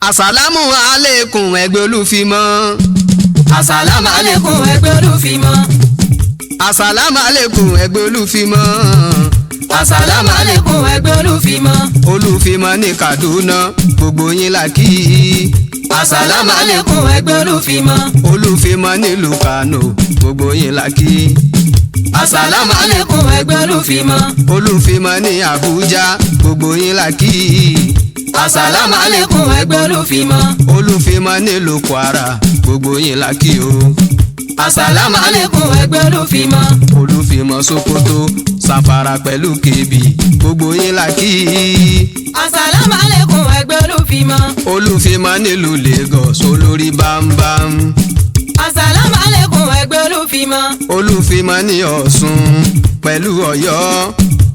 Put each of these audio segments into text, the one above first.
Àsàlámù alékùn ẹgbẹ́ Olúfimọ́. Àsàlámù alékùn ẹgbẹ́ Olúfimọ́. Àsàlámù alékùn ẹgbẹ́ Olúfimọ́. Àsàlámù alékùn ẹgbẹ́ Olúfimọ́. Olúfimọ́ ní Kaduna gbogbo yín la kí. Àsàlámù alékùn ẹgbẹ́ Olúfimọ́. Olúfimọ́ nílùú Kano gbogbo yín la kí. Àsàlámù alékùn ẹgbẹ́ Olúfimọ́. Olúfimọ́ ní Abuja gbogbo yín la kí. Àsàlámù alékùn ẹgbẹ́ Olúfimọ́. Olúfimọ́ nílùú Kwara gbogbo yín la kí o. Àsàlámù alékùn ẹgbẹ́ Olúfimọ́. Olúfimọ́ Sokoto Zamfara pẹ̀lú Kebbi gbogbo yín la kí. Àsàlámù alékùn ẹgbẹ́ Olúfimọ́. Olúfimọ́ nílùú Lagos olórí bámbám. Àsàlámù alékùn ẹgbẹ́ Olúfimọ́. Olúfimọ́ ní Ọ̀ṣun pẹ̀lú Ọ̀yọ́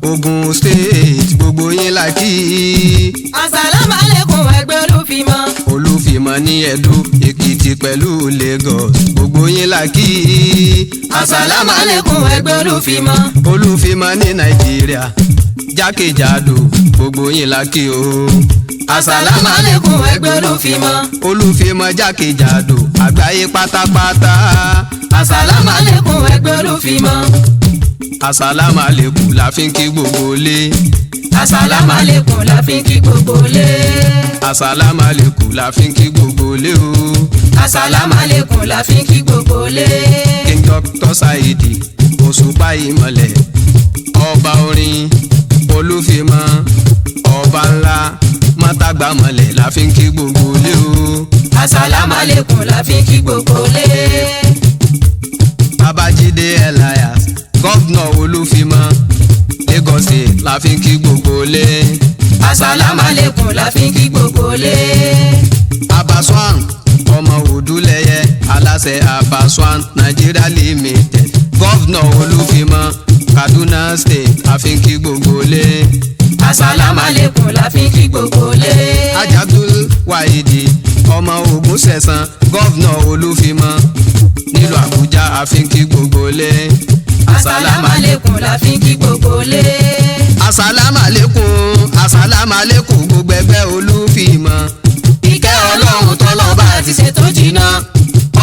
Ògùn State gbogbo yín la kí. Àsàlámù alékùn ẹgbẹ́ Olúfimọ́. Olúfimọ́ ní Ẹdó Èkìtì pẹ̀lú Lagos gbogbo yín la kí. Àsàlámù alékùn ẹgbẹ́ Olúfimọ́. Olúfimọ́ ní Nàìjíríà jákèjádò gbogbo yín la kí o. Àsàlámù alékùn ẹgbẹ́ Olúfimọ́. Olúfimọ́ jákèjádò àgbáyé pátápátá. Àsàlámù alékùn ẹgbẹ́ Olúfimọ́. Àsàlámù alékùn la fi ń kí gbogbo ilé. Àsàlámù alékùn la fi ń kí gbogbo ilé. Àsàlámù alékùn la fi ń kí gbogbo ilé o. Àsàlámù alékùn la fi ń kí gbogbo ilé. King Dr. Saidi Òṣùpá Ìmọ̀lẹ̀ ọba orin Olúfimọ́ ọba ńlá mọ́tàgbàmọ̀lẹ̀ la fi ń kí gbogbo ilé o. Àsàlámù alékùn la fi ń kí gbogbo ilé. Babájídé Elias gọ́vnọ̀ Olúfimọ́ Lagos State la fi ń kí gbogbo ilé. Àsàlámù alékùn la fi ń kí gbogbo ilé. Abaswan ọmọ Odúlẹ̀yẹ aláṣẹ Abaswan Nigeria Limited gọ́vnọ̀ Olúfimọ́ Kaduna State la fi ń kí gbogbo ilé. Àsàlámù alékùn la fi ń kí gbogbo ilé. Ajabdul Wahidi ọmọ Ògúnṣẹ̀san gọ́vnọ̀ Olúfimọ́ nílùú Àbújá a fi ń kí gbogbo ilé. Àsàlámù alékùn la fi ń kí gbogbo ilé. Àsàlámù alékùn àsàlámù alékùn gbogbo ẹgbẹ́ Olúfimọ́. Ìkẹ́ Ọlọ́run tọ́lọ́ba ti ṣètò jìnnà.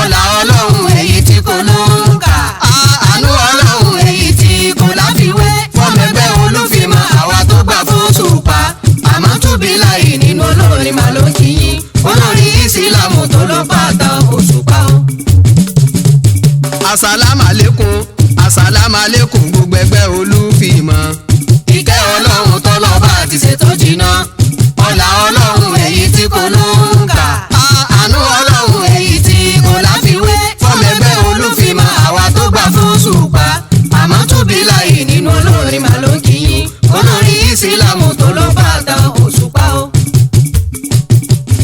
Ọlá Ọlọ́run èyí tí kò lóǹkà. Àánú Ọlọ́run èyí tí kò láfiwé. Fọ́mọ ẹgbẹ́ Olúfimọ́ àwa tó gbà fún Òṣùpá. Àmọ́ túbí láì nínú olórin màá ló kí yín. Olórí Ìsìlámù tó ló bàtà Òṣùpá o. Àsàlámù alékùn àsàlámù alékùn gbogbo ẹgbẹ́ Olúfimọ́. Ìkẹ́ Ọlọ́run tọ́lọ́ba ti ṣètò jìnnà. Ọlá Ọlọ́run èyí tí kò lóǹkà. Àánú Ọlọ́run èyí tí kò láfiwé. Fọ́mọ ẹgbẹ́ Olúfimọ́ àwa tó gbà fún Òṣùpá. Àmọ́ túbí láì nínú olórin màá ló kí yín. Olórí Ìsìlámù tó ló bàtà Òṣùpá o.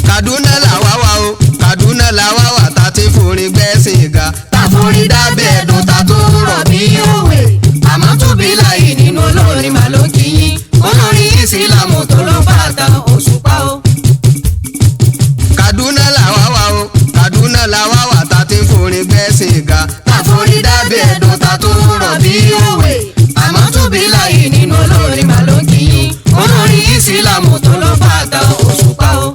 Kaduna làwa wà o Kaduna làwa wà tá ti forin gbẹ́sìn ga. Tàforí dábẹ́ ẹ̀dùn ta tó rọ̀ bí òwe. Àmọ́ túbí láì nínú olórin màá ló kí yín. Olórí Ìsìlámù tó ló bàtà Òṣùpá o. Kaduna làwa wà o Kaduna làwa wà tá ti forin gbẹ́sìn ga. Tàforí dábẹ́ ẹ̀dùn ta tó rọ̀ bí òwe. Àmọ́ túbí láì nínú olórin màá ló kí yín. Olórí Ìsìlámù tó ló bàtà Òṣùpá o.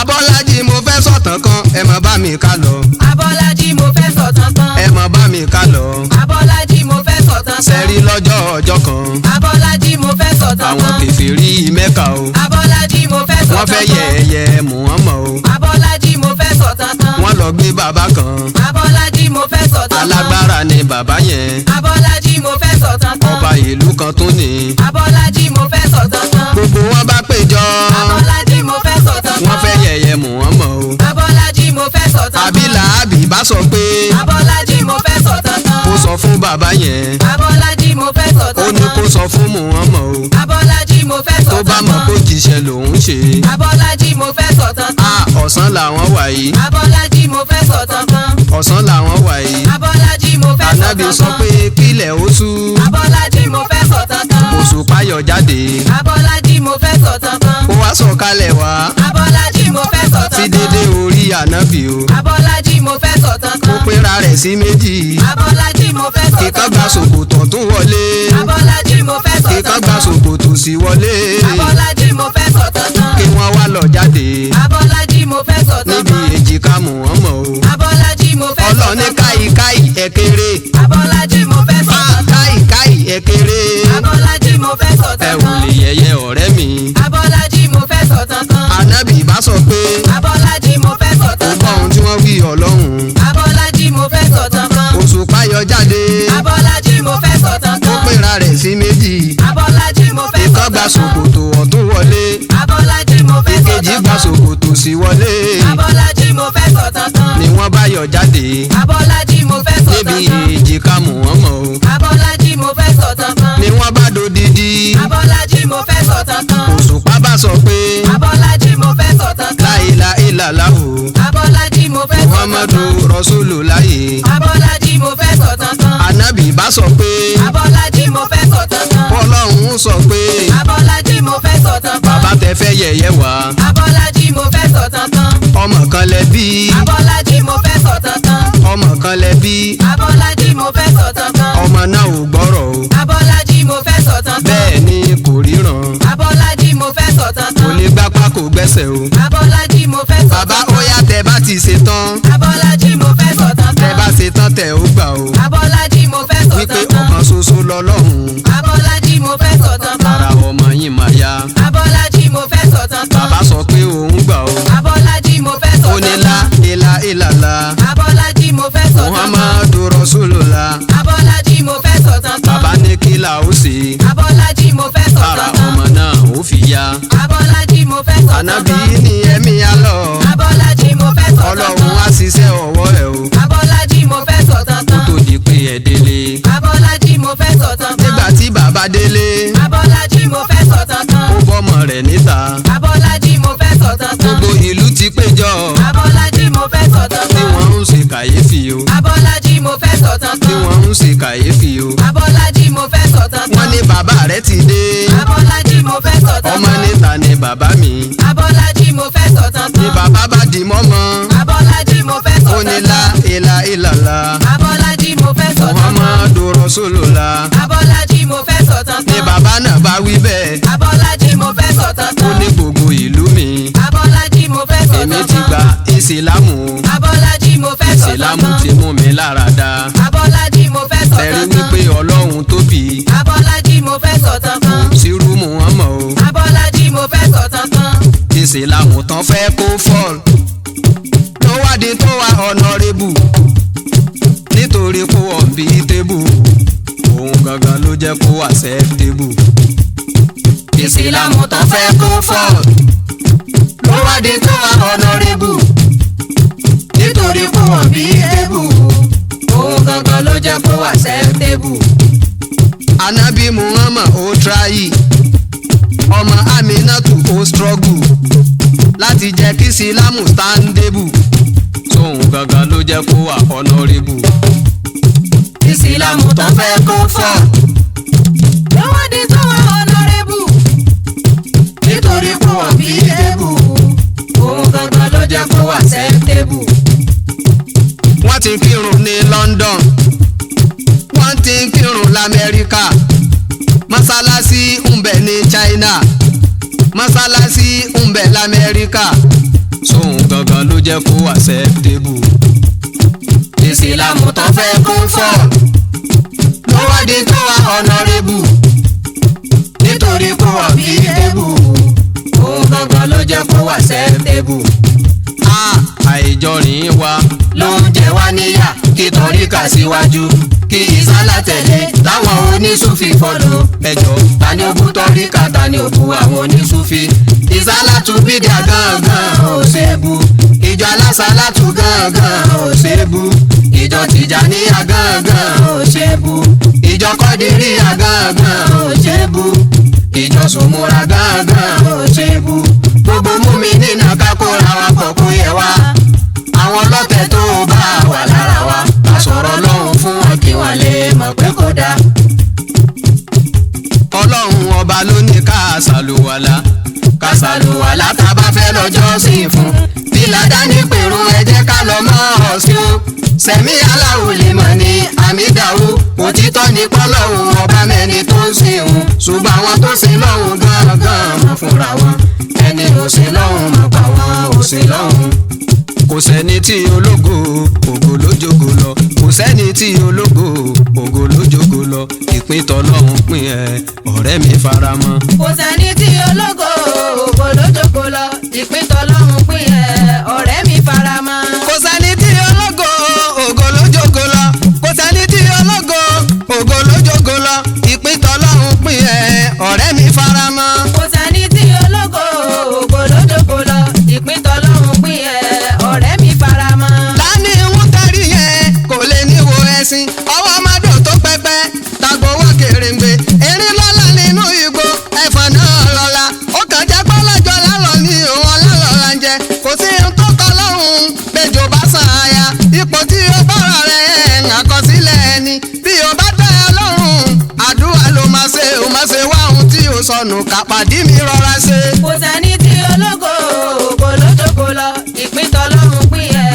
Abọ́lájí mo fẹ́ sọ̀tàn kan ẹ má bá mi ká lọ. Abọ́lájí mo fẹ́ sọ̀tàn kan. Ẹ má bá mi ká lọ. Abọ́lájí mo fẹ́ sọ̀tàn kan. Sẹ́rí lọ́jọ́ ọjọ́ kan. Abọ́lájí mo fẹ́ sọ̀tàn Àwọn kan. kèfèrí Mẹ́kà o. Abọ́lájí mo fẹ́ Wọ́n sọ̀tàn fẹ́ kan. yẹ̀yẹ́ Muhammad o. Abọ́lájí mo fẹ́ sọ̀tàn kan. Wọ́n lọ gbé bàbá kan. Abọ́lájí mo fẹ́ sọ̀tàn kan. Alágbára ni bàbá yẹn. Abọ́lájí mo fẹ́ sọ̀tàn kan. Ọba ìlú kan tún ni. Abọ́lájí mo fẹ́ sọ̀tàn kan. Gbogbo wọn bá péjọ. Abọ́lájí mo fẹ́ sọ̀tàn kan. Wọ́n fẹ́ yẹ̀yẹ́ Muhammad o. Abọ́lájí mo fẹ́ sọ̀tàn kan. Àbílà àbí bá sọ pé. Abọ́lájí mo fẹ́ sọ̀tàn kan. Kó sọ fún bàbá yẹn. Abọ́lájí mo fẹ́ Ó sọ̀tàn ní kan. kó sọ fún Muhammad o. Abọ́lájí mo fẹ́ Tó bá sọ̀tàn mọ̀ kó kan. jíṣẹ́ lòun ṣe. Abọ́lájí mo fẹ́ sọ̀tàn kan. Ọ̀sán làwọn wà yìí. Abọ́lájí mo fẹ́ sọ̀tàn kan. Ọ̀sán làwọn wà yìí. Abọ́lájí mo fẹ́ Ànábì sọ̀tàn sọ kan. pé kílẹ̀ ó ṣú. Abọ́lájí mo fẹ́ sọ̀tàn kan. Òṣùpá yọ jáde. Abọ́lájí mo fẹ́ sọ̀tàn kan. Ó wá sọ̀kalẹ̀ wá. Abọ́lájí mo fẹ́ sọ̀tàn Sí kan. dédé orí Ànábì o. Abọ́lájí mo fẹ́ sọ̀tàn Ó kan. pé rárá rẹ̀ sí méjì. Abọ́lájí mo fẹ́ sọ̀tàn kan. ìkan gba ṣòkòtò tún wọlé. Abọ́lájí mo fẹ́ sọ̀tàn kan. ìkan gba ṣòkòtò sí wọlé. Abọ́lájí mo fẹ́ sọ̀tàn kan. kí wọ́n wá lọ jáde. Abọ́lájí mo fẹ́ sọ̀tàn níbi kan. èjìká Muhammad o. Abọ́lájí mo fẹ́ ọlọ́ni sọ̀tàn kan. káyìkáyì ẹ̀kẹ́rẹ́. Abọ́lájí mo fẹ́ sọ̀tàn kan. káyìkáyì ẹ̀kẹ́rẹ́. Abọ́lájí mo fẹ́ ẹ sọ̀tàn ò kan. lè yẹyẹ ọ̀rẹ́ mi. Abọ́lájí mo fẹ́ sọ̀tàn kan. ànábì bá sọ pé Abọ́lájí mo fẹ́ kò sọ̀tàn gbọ́ kan. ohun tí wọ́n wí ọlọ́run. Abọ́lájí mo fẹ́ sọ̀tàn kan. òṣùpá yọ jáde. Abọ́lájí mo fẹ́ sọ̀tàn ó kan. pera rẹ̀ sí méjì. Abọ́lájí mo fẹ́ ìkan gba sọ̀tàn kan. ṣòkòtò ọ̀tún wọlé. Abọ́lájí mo fẹ́ ìkejì sọ̀tàn gba kan. ṣòkòtò sí wọlé. Abọ́lájí mo fẹ́ sọ̀tàn kan. ni wọ́n bá yọ jáde. Abọ́lájí mo fẹ́ níbi sọ̀tàn kan. èjìká Muhammad o. Abọ́lájí mo fẹ́ sọ̀tàn kan. ni wọ́n bá dodidi. Abọ́lájí mo fẹ́ sọ̀tàn kan. òṣùpá bá sọ pé Abọ́lájí mo fẹ́ sọ̀tàn kan. láìla ìlàláhù Abọ́lájí mo fẹ́ sọ̀tàn Muhammadu kan. Rasulullahi. Abọ́lájí mo fẹ́ sọ̀tàn kan. ànábì bá sọ pé Abọ́lájí mo fẹ́ sọ̀tàn kan. ọlọ́run sọ pé Abọ́lájí mo fẹ́ sọ̀tàn kan. bàbá tẹ fẹ́ yẹ̀yẹ́ wá. Abọ́lájí mo fẹ́ sọ̀tàn kan. ọmọ kan lẹ bí. Abọ́lájí mo fẹ́ sọ̀tàn kan. ọmọ kan lẹ bí. Abọ́lájí mo fẹ́ sọ̀tàn kan. ọmọ náà ò gbọ́rọ̀ o. Abọ́lájí mo fẹ́ sọ̀tàn kan. bẹ́ẹ̀ ni kò ríran. Abọ́lájí mo fẹ́ sọ̀tàn kò kan. lè gbápá kò gbẹ́sẹ̀ o. Abọ́lájí mo fẹ́ sọ̀tàn bàbá kan. ó yá tẹ bá ti ṣe tán. Abọ́lájí mo fẹ́ sọ̀tàn tẹ kan. bá ṣe tán tẹ ó gbà o. Abọ́lájí mo fẹ́ wípé sọ̀tàn kan. ọ̀kan ṣoṣo lọ́lọ́run. Abọ́lájí mo fẹ́ sọ̀tàn kan. ara ọmọ yín máa yá. Abọ́lájí mo fẹ́ sọ̀tàn kan. bàbá sọ pé òun gbà o. Abọ́lájí mo fẹ́ ó sọ̀tàn ní kan. lá ilà ìlàlá. Abọ́lájí mo fẹ́ sọ̀tàn kan. Muhammadu Rasulullah. Abọ́lájí mo fẹ́ sọ̀tàn kan. bàbá ní kí là ó ṣe. Abọ́lájí mo fẹ́ ara sọ̀tàn kan. ọmọ náà ó fi yá. Abọ́lájí mo fẹ́ sọ̀tàn ànábì kan. ní ẹ̀mí alọ́. Abọ́lájí mo fẹ́ sọ̀tàn ọlọ́run kan. á ṣiṣẹ́ ọwọ́ ẹ̀ o. Abọ́lájí mo fẹ́ sọ̀tàn kó kan. tó di pé ẹ délé. Abọ́lájí mo fẹ́ sọ̀tàn kan. nígbà tí bàbá délé. Abọ́lájí mo fẹ́ sọ̀tàn kan. ó bọ́mọ rẹ̀ níta. Abọ́lájí mo fẹ́ sọ̀tàn kan. gbogbo ìlú ti péjọ. Abọ́lájí mo fẹ́ sọ̀tàn tí kan. wọ́n ń ṣe kàyéfì o. Abọ́lájí mo fẹ́ sọ̀tàn tí kan. wọ́n ń ṣe kàyéfì o. Abọ́lájí mo fẹ́ sọ̀tàn kan. wọ́n ní bàbá rẹ̀ ti dé. Abọ́lájí mo fẹ́ sọ̀tàn ọmọ kan. níta ni bàbá mi. Abọ́lájí mo fẹ́ sọ̀tàn ni kan. bàbá bá di mọ́mọ́. Abọ́lájí mo fẹ́ ó ní sọ̀tàn lá kan. ilà ìlàlá. Abọ́lájí mo fẹ́ sọ̀tàn kan. Muhammadu Rasulullah. Abọ́lájí mo fẹ́ sọ̀tàn ni kan. bàbá náà bá wí bẹ́ẹ̀. Abọ́lájí mo fẹ́ sọ̀tàn ó kan. ní gbogbo ìlú mi. Abọ́lájí mo fẹ́ èmi sọ̀tàn ti kan. gba ìsìlámù o. Abọ́lájí mo fẹ́ sọ̀tàn ìsìlámù kan. ti mú mi lára dá. Abọ́lájí mo fẹ́ tẹ̀rí sọ̀tàn kan. wípé ọlọ́run tóbi. Abọ́lájí mo fẹ́ sọ̀tàn kan. sírú Muhammad o. Abọ́lájí mo fẹ́ sọ̀tàn kan. ìsìlámù tán fẹ́ kó fọ́ọ̀l. tó wádìí tó wá honorable. nítorí kó unbeatable. òun gangan ló jẹ́ kó acceptable. ìsìlámù tán fẹ́ kó fọ́ọ̀l. tó wádìí tó wá honorable. nítorí kó unbeatable. òun gangan ló jẹ́ kó acceptable. Ànábì Muhammad ó tráyì. ọmọ Aminatu ó struggle. láti jẹ́ kí sílámù standable. tóun gangan ló jẹ́ kó wà honorable. ìsìlámù tán fẹ́ kó fọ́. Lọ́wọ́dì tó wà honorable. nítorí kó wà bídébù. òun gangan ló jẹ́ kó wà acceptable. wọ́n ti kírun ní London. wọ́n ti kírun lamẹ́ríkà. mọ́sálásí ń bẹ ní China. mọ́sálásí ń bẹ lamẹ́ríkà. sóun gangan ló jẹ́ kó wà acceptable. ìsìlámù tán fẹ́ kó fọ́. lọ́wọ́dì tó wà honorable. nítorí kó wà bídébù. òun gangan ló jẹ́ kó wà acceptable. àìjọrìn wa ló ń jẹ wá níyà. kí tọ́ríkà síwájú kí ìsálà tẹ̀lé táwọn oníṣúfì fọ́lọ́. ẹjọ́ ta ni ó bú tọ́ríkà ta ni ó bú àwọn oníṣúfì. ìsálà tún bídà gángan ò ṣe bú. ìjọ alásàlá tún gángan ò ṣe bú. ìjọ tìjàníyà gángan ò ṣe bú. ìjọ kọ́dìríyà gángan ò ṣe bú. ìjọ sùmúra gángan ò ṣe bú. gbogbo múmi nínú kákóra wa pọ̀ kó yẹ wá. àwọn ọlọ́tẹ̀ tó bá wà lára wa ká sọ̀rọ̀ lọ́hùn fún wọn kí wọ́n lè mọ̀ pé kò dáa. ọlọ́run ọba ló ní ká ṣàlùwàlá. ká ṣàlùwàlá tá a bá fẹ́ lọ́jọ́ sí fún. bí ládàáni pèrún ẹ jẹ́ ká lọ mọ́ ọ̀sìn o sẹ̀mí aláwo lè mọ̀ ní àmìdáwó òtítọ́ ní pọ́lọ́hún ọba mẹ́ni tó ń sìn òun ṣùgbọ́n àwọn tó sìn lọ́hún gángan mọ̀ fúnra wọn ẹni ò sìn lọ́hún mọ̀ pa wọn ò sìn lọ́hún. kò sẹ́ni tí ológo ògo ló jogo lọ kò sẹ́ni tí ológo ògo ló jogo lọ ìpín tọ́lọ́hún pín ẹ ọ̀rẹ́ mi faramọ́. kò sẹ́ni tí ológo ògo ló jogo lọ ìpín tọ́lọ́hún pín ẹ ọ̀rẹ́ mi faramọ́. kò sẹ́ni tí ológo ògo ló jogo lọ kò sẹ́ni tí ológo ògo ló jogo lọ ìpín tọ́lọ́hún pín ẹ ọ̀rẹ́ mi faramọ́. kò sẹ́ni tí ológo ògo ló jogo lọ ìpín tọ́lọ́hún pín ẹ ọ̀rẹ́ mi faramọ́. láni ń tẹ́rí yẹn kò lè níwo ẹ̀sìn ọwọ́ mádò tó pẹ́pẹ́ tàgbówó kèrèǹgbè erin lọ́la nínú igbó ẹ̀fọn náà lọ́la ó kàn jẹ́ pọ́lọ́jọ́ lálọ́ ní òun ọlọ́lọ́la ń jẹ kò sí ohun tó kọ́ lọ́hùn bẹ́jọ́ bá sàn áyà ipò tí ó bọ́ra rẹ̀ àkọsílẹ̀ ẹni bí ó bá tẹ́ ẹ lọ́rùn àdúrà ló máa ṣe wá ohun tí ó sọnù kápádì mi rọra ṣe. kò sẹ́ni tí ológo ògo ló jogo lọ ìpín tọ́lọ́hún pín ẹ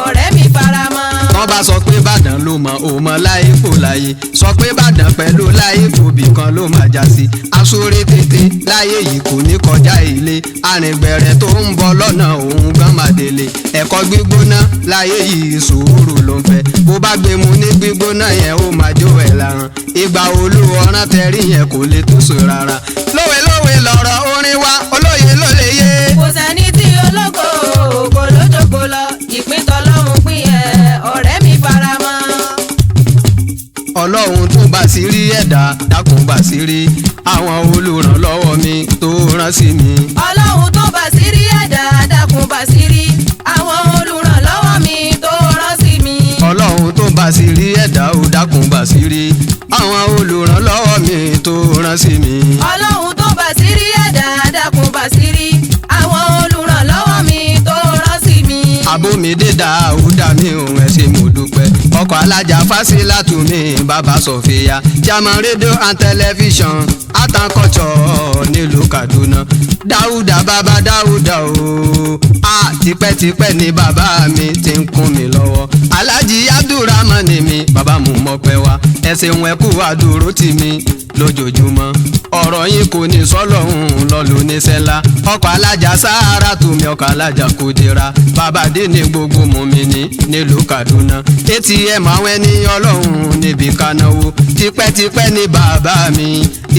ọ̀rẹ́ mi faramọ́. wọ́n bá sọ pé Ìbàdàn ló mọ òmọ láyé kò láyé sọ pé Ìbàdàn pẹ̀lú láyé kò bìkan ló máa já sí aṣọ́ré tètè láyé yìí kò ní kọjá ilé arìngbẹ̀rẹ̀ tó ń bọ̀ lọ́nà òun gan máa délé ẹ̀kọ́ gbígbóná láyé yìí sùúrù ló ń fẹ́ bó bá gbé mu ní gbígbóná yẹn ó máa jó ẹ̀ láran ìgbà olú ọ̀ràn tẹ̀rí yẹn kò lè tó sùn rárá lówe lówe lọ̀rọ̀ orin wa olóye ló lè yé. kò sẹ́ni tí ológo ògo ló jogo lọ ìpín tọ́lọ́hún pín ẹ ọ̀rẹ́ mi faramọ́. ọlọ́run tó bá sí rí ẹ̀dá dákun bá sí rí àwọn olùrànlọ́wọ́ mi tó rán sí mi. ọlọ́run tó bá sí rí ẹ̀dá dákun bá sí rí àwọn olùrànlọ́wọ́ mi tó rán sí mi. ọlọ́run tó bá sí rí ẹ̀dá ó dákun bá sí rí àwọn olùrànlọ́wọ́ mi tó rán sí mi. ọlọ́run tó bá sí rí ẹ̀dá dákun bá sí rí àwọn olùrànlọ́wọ́ mi tó rán sí mi. abómidé Dáúdà mi òun ẹ̀ ṣe mo dúpẹ́ ọkọ̀ alájà Fásilátù mi bàbá Sọ̀fíà German radio and television àtàkọ́jọ́ nílùú Kaduna Dáúdà bàbá Dáúdà o tipẹ́tipẹ́ ni bàbá mi ti ń kún mi lọ́wọ́ Alhaji Abdulrahman mi bàbá mú mọ́pẹ́ wá ẹsẹ̀ wọn kú àdúró tì mí lójoojúmọ́ ọ̀rọ̀ yín kò ní sọ́lọ́hún lọ́lù níṣẹ́lá ọkọ̀ alájà Sáràtù mi ọkọ̀ alájà Kúdírà bàbá dé ní gbogbo mùmínì nílùú Kaduna ATM àwọn ẹni ọlọ́run níbi kanáwó tipẹ́tipẹ́ ni bàbá mi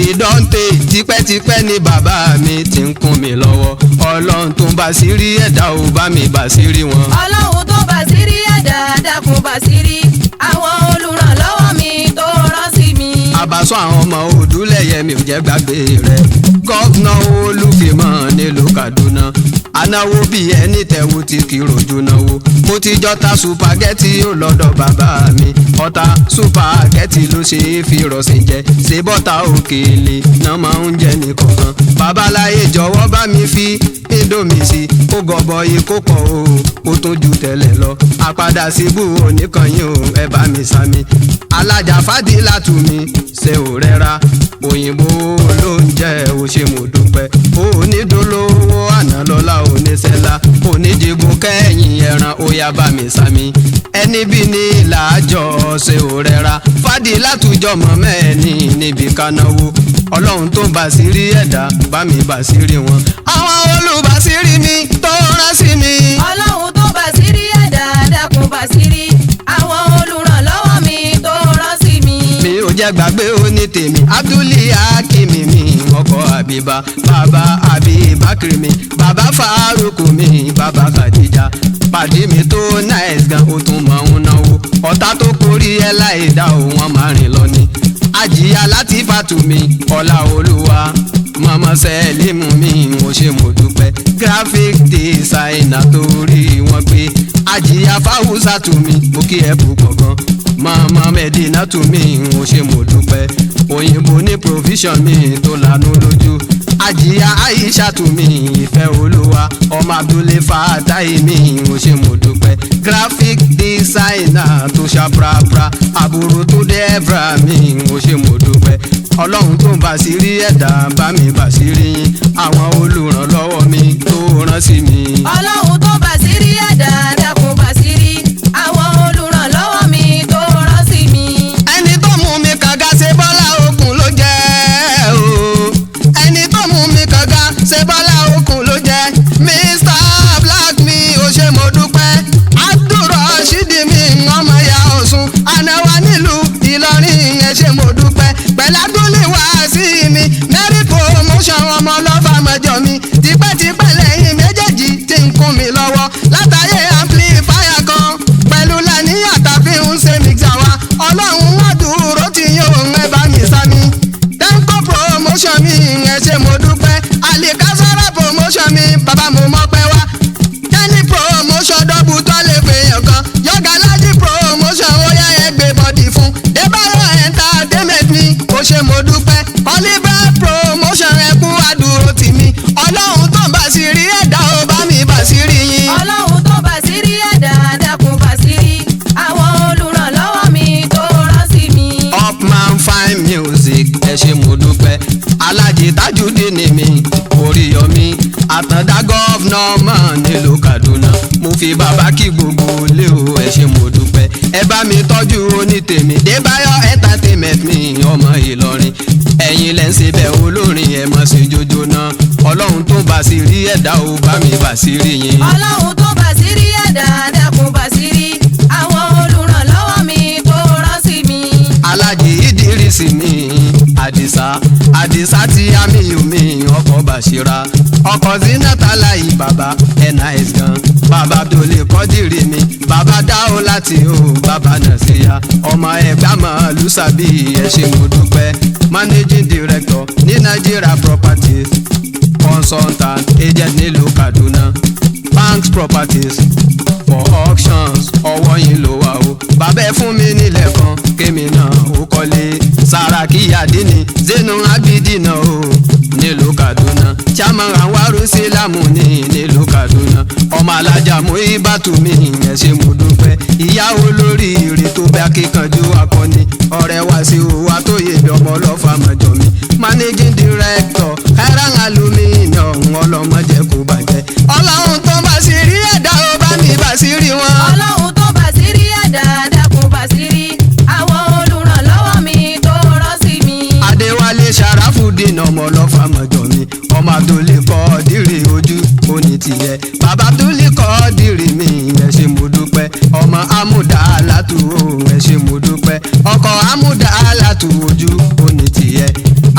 ìdọ́ǹtè tipẹ́tipẹ́ ni bàbá mi ti ń kún mi lọ́wọ́ ọlọ́run tó bá sí rí ẹ̀dá ò bá mi bá sí rí wọn. ọlọ́run tó bá sí rí ẹ̀dá dákun bá sí rí àwọn olùrànlọ́wọ́ mi tó rán sí mi. àbàsọ àwọn ọmọ Odúlẹ̀yẹ mi ò jẹ́ gbàgbé rẹ̀ gọ́vnà Olúfìmọ̀ nílùú Kaduna anáwó bíi ẹni tẹ̀wó tí kì í rojú náwó mo ti jọta supagẹ́tì ó lọ́dọ̀ bàbá mi ọ̀tá supagẹ́tì ló ṣe é fi rọ̀sìn jẹ ṣe bọ́tà òkèlè náà máa ń jẹ nìkọ̀ọ̀kan babaláyé jọ̀wọ́ bá mi fi indomie sí kó gọbọ yìí kó pọ̀ o kó tó ju tẹ́lẹ̀ lọ àpadà síbú oníkànnì o ẹ bá mi sami alájà Fádìlátù mi ṣe ò rẹ́ra òyìnbó ló ń jẹ́ ò ṣe mo dúpẹ́ onídolówó àná lọ́la oníṣẹ́lá onídìgún kẹ́yìn ẹran ó yá bá mi sami ẹni bí ní làájọ ṣe ò rẹ́ra Fádìlátù jọmọ mẹ́ẹ̀ni níbi kanáwó ọlọ́run tó bá sí rí ẹ̀dá bá mi bá sí rí wọn àwọn olùbásírí mi tó rán sí mi. ọlọ́run tó bá sí rí ẹ̀dá dákun bá sí rí àwọn olùrànlọ́wọ́ mi tó rán sí mi. mi ò jẹ́ gbàgbé oní tèmi Abdulhakimi mi ọkọ Àbíbá bàbá Àbíbákiri mi bàbá Fárúkù mi bàbá Khadija pàdé mi tó nice gan ó tún mọ̀ ń náwó ọ̀tá tó kórí ẹ̀ láì dá òun wọn máa rìn lọ ni àjìyà Látìfátù mi ọlá olúwa mama Sẹ́límù mi ò ṣe mo dúpẹ́ graphic designer torí wọn pé àjìyà Fáwùsátù mi mo kí ẹ púpọ̀ gan mama Mẹ́dínátù mi ò ṣe mo dúpẹ́ òyìnbó ní provision mi tó lanu lójú àjìyà Aishatu mi ìfẹ́ olúwa ọmọ Abdul Fatai mi ò ṣe mo dúpẹ́ graphic designer tó ṣàprapra àbúrò tó dẹ́bra mi ò ṣe mo dúpẹ́ ọlọ́run tó bá sí rí ẹ̀dá bá mi bá sí rí yín àwọn olùrànlọ́wọ́ mi tó rán sí mi. ọlọ́run tó bá sí rí ẹ̀dá dákun bá sí rí ṣe mo dúpẹ́ pẹ̀lágbólé wá sí mi merit promotion ọmọ ọlọ́fà mọ́jọ mi tipẹ́tipẹ́ lẹ́yìn méjèèjì tí ń kún mi lọ́wọ́ látàyè amplifier kan pẹ̀lú làníyàn tàbí ń ṣe mixer wa ọlọ́run wá dúró tí yóò ń bá mi sámi tempo promotion mi ẹ ṣe mo dúpẹ́ alikasara promotion mi bàbá mo mọ́pẹ́ wá tẹ́lí promotion dọ́bù tó lè fèèyàn kan yọ̀gá lájí promotion ó yá ẹgbẹ́ bọ́dì fún débàrọ̀ entertainment mi ó ṣe mo dúpẹ́ oliver promotion ẹ kú àdúró tì mí ọlọ́run tó bá sí rí ẹ̀dá ó bá mi bá sí rí yín. ọlọ́run tó bá sí rí ẹ̀dá dákun bá sí rí àwọn olùrànlọ́wọ́ mi tó rán sí mi. Upman fine music ẹ ṣe mo dúpẹ́ alájí tajudé ni mi oríyọmí àtàndá gọ́vnà mọ̀ nílùú Kaduna mo fi bàbá kí gbogbo lé o ẹ ṣe mo dúpẹ́ ẹ bá mi tọ́jú onítèmi Débáyọ̀ entertainment mi ọmọ Ìlọrin ẹ̀yin lẹ́ ń ṣe bẹ́ẹ̀ olórin ẹ̀ mọ̀ sí jójó náà ọlọ́run tó bá sí rí ẹ̀dá ó bá mi bá sí rí yín. ọlọ́run tó bá sí rí ẹ̀dá dákun bá sí rí àwọn olùrànlọ́wọ́ mi tó rán sí mi. alájí Ìdírísì mi àdìsá tí àmìyù mi ọkọ̀ Bàṣírà ọkọ̀ Zinatala yìí bàbá nis gan bàbá Abdul Kọ́dìrì mi bàbá dáhùn láti o bàbá Nàṣíyà ọmọ ẹgbà màálù sàbí ẹ ṣé mo dúpẹ́ managing director ní Nigeria Properties consultant agent nílùú Kaduna banks properties for auctions ọwọ́ yín ló wà o bàbá ẹ fún mi nílẹ̀ kan kémi náà ó kọ́lé Sàràkí Àdínì Zenu Abidina o nílùú Kaduna chairman Anwaru Sílámù ní nílùú Kaduna ọmọ alájà Muibatu mi ẹ ṣé mo dúpẹ́ ìyá olórí ire tó bá kíkanjú akọni ọ̀rẹ́ wá sí òwà tó yẹ bí ọmọ ọlọ́fà mọ́jọ mi managing director Kairan Aluminium ọlọ́mọdé kò bàjẹ́ ọlọ́run tó bá sí rí ẹ̀dá ó bá mi bá sí rí wọn. ọlọ́run tó bá sí rí ẹ̀dá dákun bá sí rí àwọn olùrànlọ́wọ́ mi tó rán sí mi. Adéwálé Sàràfùdín ọmọ ọlọ́fà mọ́jọ mi ọmọ Abdul Kọ́dìrì ojú òní tìyẹ bàbá Abdul Kọ́dìrì mi ẹ ṣé mo dúpẹ́ ọmọ Amúdá Alátù ẹ ṣé mo dúpẹ́ ọkọ Amúdá Alátù ojú òní tìyẹ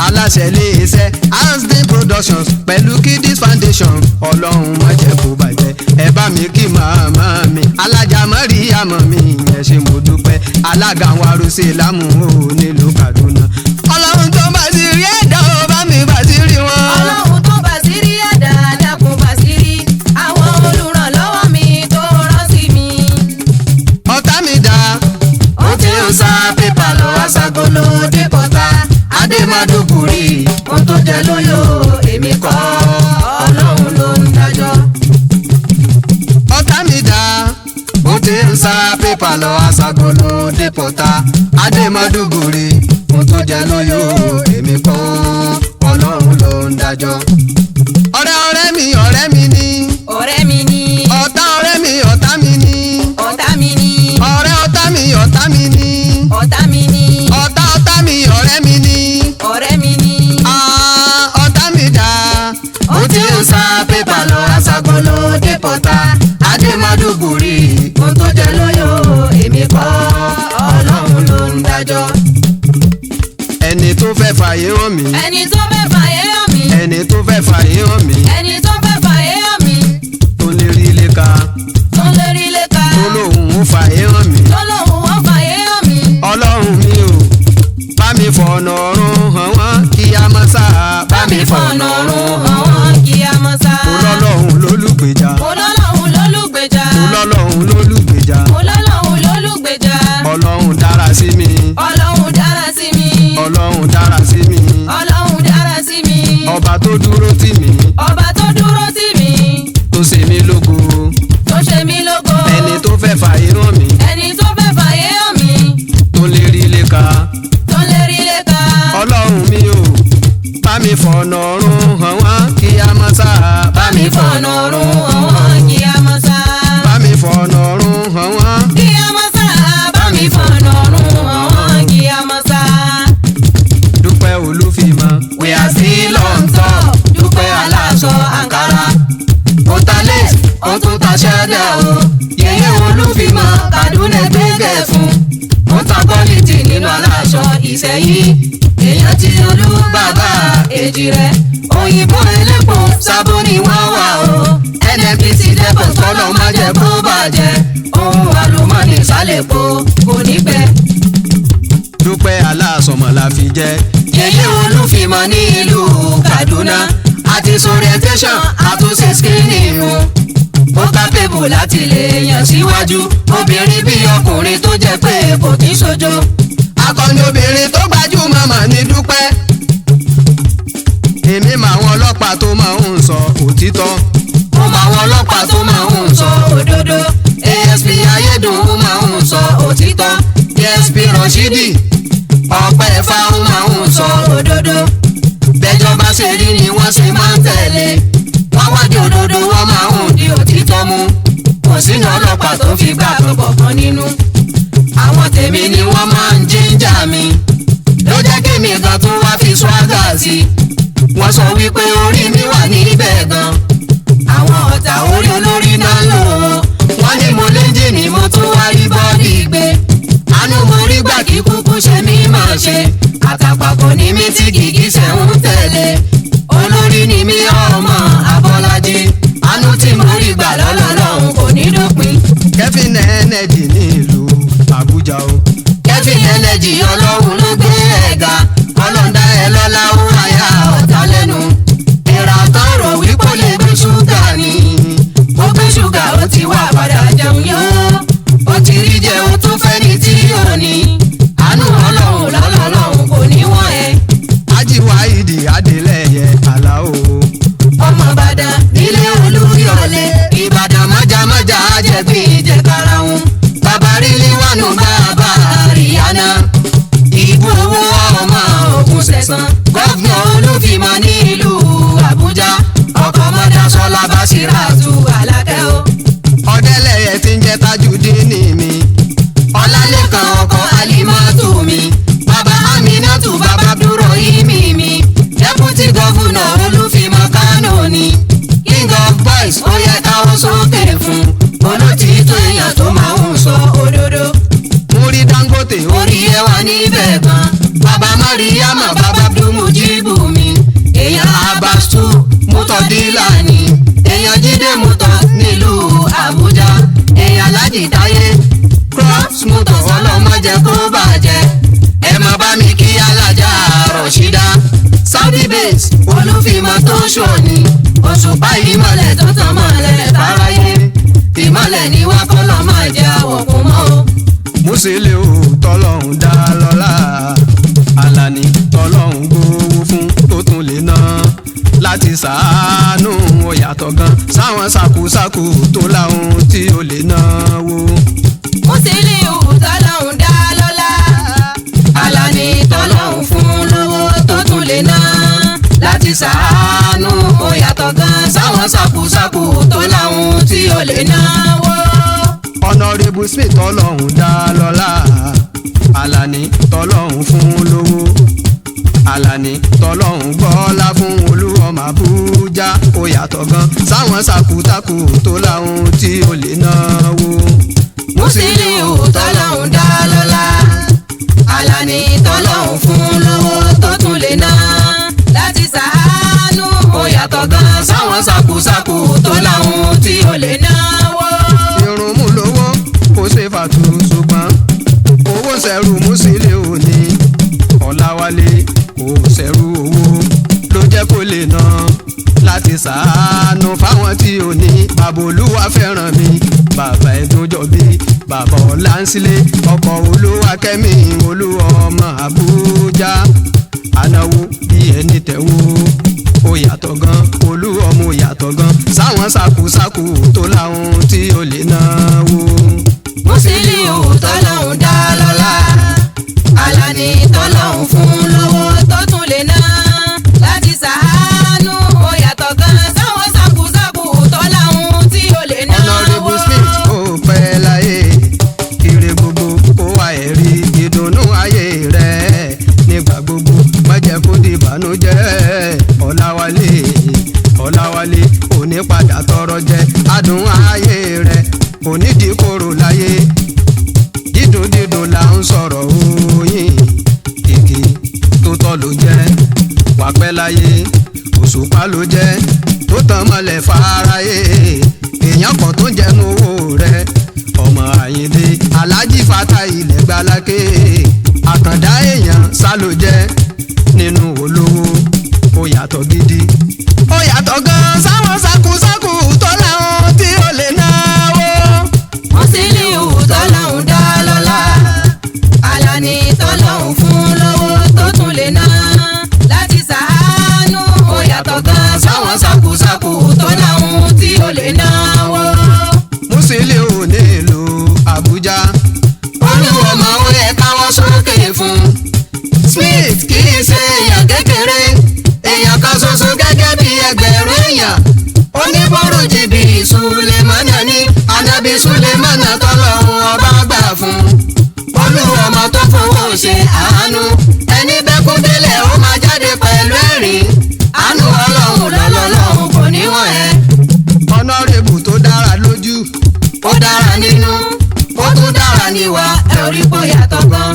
aláṣẹ iléeṣẹ́ Ansden Productions pẹ̀lú Kiddies Foundation ọlọ́run má jẹ́ kó bàjẹ́ ẹ bá mi kí màmá mi alájà Màríyámọ̀ mi ẹ ṣé mo dúpẹ́ alága Anwaru Sílámù nílùú Kaduna ọlọ́run tó bá sí rí ẹ̀dá ó bá mi bá sí rí wọn. ọlọ́run tó bá sí rí ẹ̀dá dákun bá sí rí àwọn olùrànlọ́wọ́ mi tó rán sí mi. ọ̀tá mi dá ó ti ń sa pépà lọ aṣàgolo dé pọ́tà Adémádùgùrì ó tó jẹ lóyò èmi kọ́ ọlọ́run ló ń dájọ́. ọ̀tá mi dá ó ti ń sa pépà lọ aṣàgolo dé pọ́tà Adémádùgùrì ó tó jẹ lóyò èmi kọ́ ọlọ́run ló ń dájọ́. ọ̀rẹ́ mi ni ọ̀rẹ́ mi ni ọ̀tá mi ni ọ̀tá mi ni ọ̀rẹ́ ọ̀tá mi ni ọ̀tá mi ni ọ̀tá mi ọ̀rẹ́ mi ni ọ̀rẹ́ mi ni. ọ̀tá mi dá ó ti ń sa pépà lọ aṣàgolo dé pọ́tà Adémádùgùrì ó tó jẹ lóyò èmi kọ́ ọlọ́run ló ń dájọ́. ẹni tó fẹ́ fàyè hàn mí ẹni tó fẹ́ fàyè hàn mí ẹni tó fẹ́ fàyè hàn mí ẹni tó fẹ́ fàyè hàn mí tó lè rí ilé ka tó lérí léka tó lóhùn ó fàyè hàn mí tó lóhùn ó fàyè hàn mí. ọlọ́run mi ò bá mi fọ̀nà ọ̀run hàn wọ́n kí a mọ̀ sá bá mi fọ̀nà ọ̀run hàn wọ́n kí a mọ̀ sá. kó lọ́lọ́run lólùgbèjà kó lọ́lọ́run lólùgbèjà kó lọ́lọ́run lólùgbèjà kó lọ́lọ́run lólùgbèjà. ọlọ́run dára sí mi ọlọ́run dára sí mi ọlọ́run dára sí mi ọlọ́run dára sí mi ọba tó dúró tì mí ọba tó dúró tì mí tó ṣe mí lógo tó ṣe mí lógo ẹni tó fẹ́ fàyè hàn mí ẹni tó fẹ́ fàyè hàn mí tó lè rí ilé ka tó lérí léka. ọlọ́run mi ò bá mi fọ̀nà ọ̀run hàn wọ́n kí a mọ̀ sá bá mi fọ̀nà ọ̀run hàn wọ́n kí a mọ̀ sá. bá mi fọ̀nà ọ̀run hàn wọ́n kí a mọ̀ sá. bá mi fọ̀nà ọ̀run hàn wọ́n kí a mọ̀ sá. Dúpẹ́ Olúfìmọ̀ we are still on top. Dúpẹ́ aláṣọ Ankara. ó ta lace ó tún ta ṣẹ́dá o. yèyé Olúfìmọ̀ Kaduna gbẹ́gẹ̀ fún. ó ta quality nínú aláṣọ Ìṣẹ̀yìn. Èèyàn ti olú bàbá èjì rẹ̀. Òyìnbó elépo sábó ni wọ́n wà o. NNPC depot kọ́lọ́ má jẹ́ kó bàjẹ́. Ohun àlùmọ́ọ́nì sálẹ̀pọ̀ kò ní pẹ́. Dúpẹ́ aláṣọmọ la fi jẹ́. Yèyé Olúfìmọ̀ ní ìlú Kaduna. Àti orientation àtúnṣe screening fún. Ó capable láti lè yàn síwájú. Obìnrin bí ọkùnrin tó jẹ́ pé kò kí ṣojo. Akọni obìnrin tó gbajúmọ̀ mà ní Dúpẹ́. Èmi mà àwọn ọlọ́pàá tó máa ń sọ òtítọ́. Ó mà àwọn ọlọ́pàá tó máa ń sọ òdodo. ASP Ayédùn ó máa ń sọ òtítọ́. DSP Rashidi Ọpẹ́ Ẹ̀fà ó máa ń sọ òdodo. Bẹ́jọba ṣe rí ni wọ́n ṣe máa ń tẹ̀lé. Wọ́n wádìí òdodo wọ́n máa ń di òtítọ́ mú. Kò sínú ọlọ́pàá tó fi gbà gbọ̀ngàn nínú. Àwọn tèmi ni wọ́n máa ń jíjà mi. Ló jẹ́ kí mi gan tún wá fi swagger sí. Wọ́n sọ wípé orí mi wà níbẹ̀ gan. Àwọn ọ̀tá orí olórí náà lò ó. Wọ́n ní mo léjìní mo tún wá rí bọ́ọ̀lì gbé. Àánú mo rí gbà kí kúkú ṣe mí máa ṣe. Àtàpàkò ní mi tí gìgísẹ̀ ń tẹ̀lé. Olórí ni mi ọmọ Abọ́lájí. Àánú tí mo rí gbà lọ́lọ́lọ́hún kò ní dópin. Kẹ́fìn Energy ní ìlú Àbújá o. Kẹ́fìn Energy ọlọ́run ló gbé ẹ̀ga. Ọlọ́ndà ẹ lọ́lá ó àyà ọ̀tá lẹ́nu. Ìrà tán rò wípé ó lè gbé ṣúgà ni. Ó gbé ṣúgà ó ti wá padà jẹun yó. Ó ti rí jẹ ó tún fẹ́ ní tí ò ní. Àánú ọlọ́run lọ́lọ́lọ́hún kò ní wọ́n ẹ. Ájì Wáídì Adélẹ́yẹ Àlàó. Ọmọ Ìbàdàn nílé Olúyọ̀lé. Ìbàdàn mọ́jàmọ́jà jẹ̀gbìn ìjẹ̀karahun. Bàbá rílí wánu bàbá Àríyáná. Ìbú owó ọmọ Ògùn Sẹ̀san. Gọ́vnà Olúfìmọ̀ ní ìlú Àbújá. Ọkọ̀ Mọ́dásọ́lá Básírátù Àlàkẹ́ o. Ọdẹ́lẹ́yẹ tí ń jẹ́ Tajudeen mi. Ọlálékan ọkọ̀ Alimatu mi. Bàbá Aminatu bàbá Abdulrahim mi. Deputy Governor Olúfìmọ̀ Kánò ni. King of Boys ó yẹ káwọ́ sókè fún. Olótìítọ́ èèyàn tó máa ń sọ òdodo. Múrí Dangote Orí ẹ wà níbẹ̀ gan. Bàbá Mariama bàbá Abdulmujibu mi. Èèyàn Abastu Mutọ dílà ni. Èèyàn Jídé Mutọ nílùú Àbújá. Èèyàn Lájì Táyé Crops Mutọ ọlọ́mọdé kó bàjẹ́. Ẹ má bá mi kí alájà Rọ̀ṣídá. Saudi base Olúfìmọ̀ tó ṣòní. Òṣùpá ìmọ̀lẹ̀ tó tàn mọ́lẹ̀ fáráyé. Ìmọ̀lẹ̀ ni wá kọ́ lọ́ máa jẹ́ àwọ̀kùn mọ́ o. Músílẹ̀ o tọ́lọ́hún dá lọ́lá. Àlàní tọ́lọ́hún gbowó fún tó tún lè ná. Láti ṣàánú ó yàtọ̀ gan. Sáwọn ṣàkúṣàkú tó láhùn tí ó lè náwó. Músílẹ̀ o tọ́lọ́hún dá lọ́lá. Àlàní tọ́lọ́hún fún lówó tó tún lè ná. Láti ṣàánú ó yàtọ̀ gan. Sáwọn ṣàkúṣàkú tó láhùn tí ó lè náwó. Honorable Smith tọ́lọ́hún dá lọ́lá. Àlàní tọ́lọ́hún fún lówó. Àlàní tọ́lọ́hún gbọ́lá fún Olúọmọ Àbújá. Ó yàtọ̀ gan sáwọn ṣàkúṣàkú tó láhùn tí ó lè náwó. Músílẹ̀ o tọ́lọ́hún dá lọ́lá. Àlàní tọ́lọ́hún fún lówó tó tún lè ná. Láti ṣàánú ó yàtọ̀ gan. Sáwọn ṣàkúṣàkú tó láhùn tí ó lè náwó. Irun mú lówó kò ṣe fàtú ṣùgbọ́n owó ṣẹ̀rù Músílẹ̀ ò ní. Ọláwálé kò ṣẹ̀rù owó ló jẹ́ kó lè ná. Láti ṣàánú fáwọn tí ò ní. Bàbá Olúwa fẹ́ràn mi. Bàbá Ẹ̀dúnjọbí. Bàbá Ọlánsílé. Ọkọ Olúwakẹ́mi Olúọmọ Àbújá. Ànáwó bí ẹni tẹ̀wó. Ó yàtọ̀ gan Olúọmọ ó yàtọ̀ gan. Sáwọn ṣàkúṣàkú tó láhùn tí ó lè náwó. Músílẹ̀ o tọ́lọ́hún dá lọ́lá. Àlàní tọ́lọ́hún fún lówó tó tún lè ná. Láti ṣàánú ó yàtọ̀ gan. Sáwọn ṣàkúṣàkú tó láhùn tí ó lè náwó. Honorable Smith ó pẹ́ láyé. Ire gbogbo kó wá ẹ̀rí ìdùnnú ayé rẹ̀. Nígbà gbogbo má jẹ́ kó di ìbànújẹ́. Ọláwálé Ọláwálé òní padà tọrọ jẹ. Adùn ayé rẹ̀ òní di kóró láyé. Dídùn dídùn là ń sọ̀rọ̀ ló jẹ́ tó tàn mọ́lẹ̀ fáráyé èèyàn kan tó ń jẹnu owó rẹ̀ ọmọ Àyìndé Aláàjì Fatai ilẹ̀ Gbaláké àkàndá èèyàn sá ló jẹ́ nínú olówó ó yàtọ̀ gidi ó yàtọ̀ gan sáwọn sákúsákú tó láwọn tí ó lè náwó. wọ́n sì ní ìhù tọ́lọ́hún dá lọ́lá Àlàní tọ́lọ́hún fún lówó tó tún lè ná láti ṣàánú ó yàtọ̀ gan sáwọn sákúsákú tó láwọn tí ó lè náwó. Musili ò nílùú Àbújá olúwọmọ ó yẹ káwọ́ sókè fún Smith kì í ṣe èèyàn kékeré èèyàn kan ṣoṣo gẹ́gẹ́ bí ẹgbẹ̀rún èèyàn oníbòrò jìbì Sulemana ní Ànábì Sulemana tọ́lọ́hún ọba gbà fún olúwọmọ tó fowó ṣe àánú ẹni bẹ́kún délẹ̀ ó máa jáde pẹ̀lú ẹ̀rín àánú ọlọ́run lọ́lọ́lọ́run kò níwọ̀n ẹ̀. ọ̀nàrẹ́bù tó dára lójú ó dára nínú ó tún dára níwà ẹ ò rí kó yàtọ̀ gan.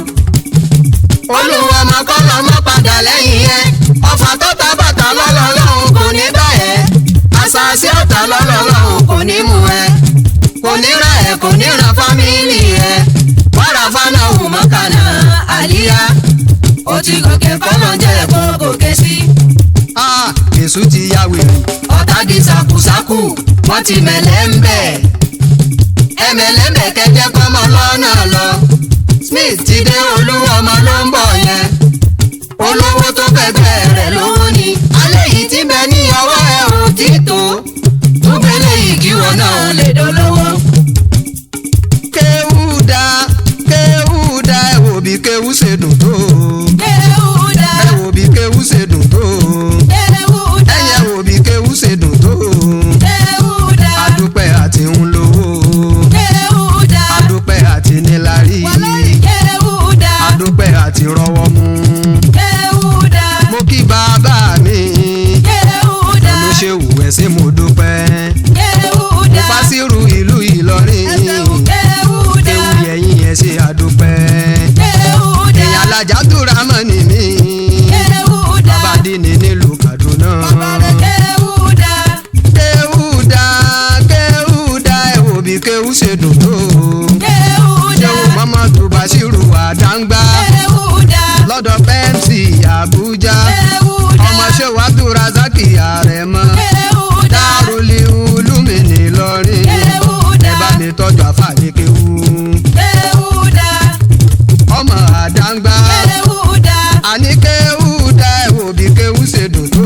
olúwọmọ kọ́lọ́ mọ́ padà lẹ́yìn yẹn ọ̀fà tó ta bàtà lọ́lọ́lọ́run kò ní bá ẹ̀ àṣàṣì ọ̀tà lọ́lọ́lọ́run kò ní mú ẹ kò ní ra ẹ kò ní ra fámìlì ẹ wàrà fanáwù mọ́kànnà àlíyá ó ti gòkè kọ́lọ́ jẹ́ kó gòkè sí. Èṣù ti ya wèrè ọ̀tá di sàkúsàkù wọ́n ti mẹ̀lẹ́ńbẹ̀ ẹ̀mẹ̀lẹ́ńbẹ̀ kẹjẹ kọ́mọ lọ́nà lọ Smith ti dé olúwọmọ ló ń bọ̀ yẹn olówó tó kẹgbẹ́ rẹ̀ lówó ni alẹ́ yìí ti bẹ ní ọwọ́ ẹ̀ ò tí tó tó gbélé yìí kí wọn náà lè dolówó. Kéwúdà Kéwúdà ẹ wò bí kéwú ṣe dùn tó Kéwúdà ẹ wò bí kéwú ṣe dùn tó Kéwúdà ẹ̀yẹ wò bí kéwú ṣe dùn tó Kéwúdà adúpẹ́ àti ń lówó Kéwúdà adúpẹ́ àti níláárí Kéwúdà adúpẹ́ àti rọ́wọ́ mú Kéwúdà mo kí bàbá mi Kéwúdà mo ṣe wù ẹ́ sí mo dúpẹ́ Kéwúdà Fásírù ìlú Ìlọrin Kéwúdà ewu yẹ̀yìn ẹ̀ ṣe àdúpẹ́ Kéwúdà èèyàn alájà dúra mọ́ ni mí Kéwúdà bàbá dínì nílùú Kaduna. Kéwúdà Kéwúdà Kéwúdà ẹ wò bí kéwú ṣe dùn tó Kéwúdà ṣéwù Muhammadu Bashiru Àdáńgbá Kéwúdà lọ́dọ̀ pẹ́ǹsì Àbújá ọmọ ṣéwù Abdulrazaki Àrẹ̀mọ Kéwúdà Darul Ulumi n'Ìlọrin ẹ bá mi tọ́jú àfàdé kéwú Kéwúdà ọmọ Àdáńgbá Kéwúdà àní Kéwúdà ẹ wò bí kéwú ṣe dùn tó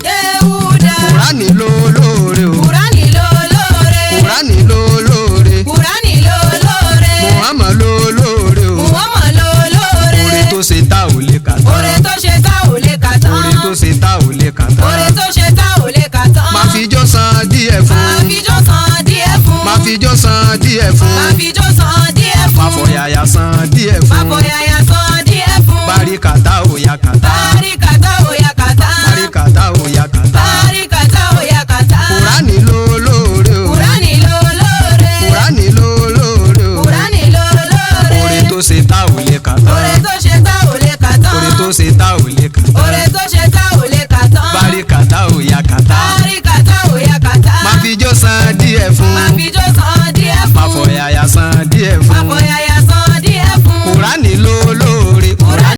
Kéwúdà Kùránì ló lóore o Kùránì ló lóore Kùránì ló lóore Kùránì ló lóore Muhammad ló lóore o Muhammad ló lóore oore tó ṣe tá ò lè kà tán oore tó ṣe tá ò lè kà tán oore tó ṣe tá ò lè kà tán oore tó ṣe tá ò lè kà tán máa fi ijó san díẹ̀ fún máa fi jó san díẹ̀ fún máa fi ijó san díẹ̀ fún máa fi jó san díẹ̀ fún máa fọyàyà san díẹ̀ fún máa fọyàyà san díẹ̀ fún bárí kàtá ò yá kàtá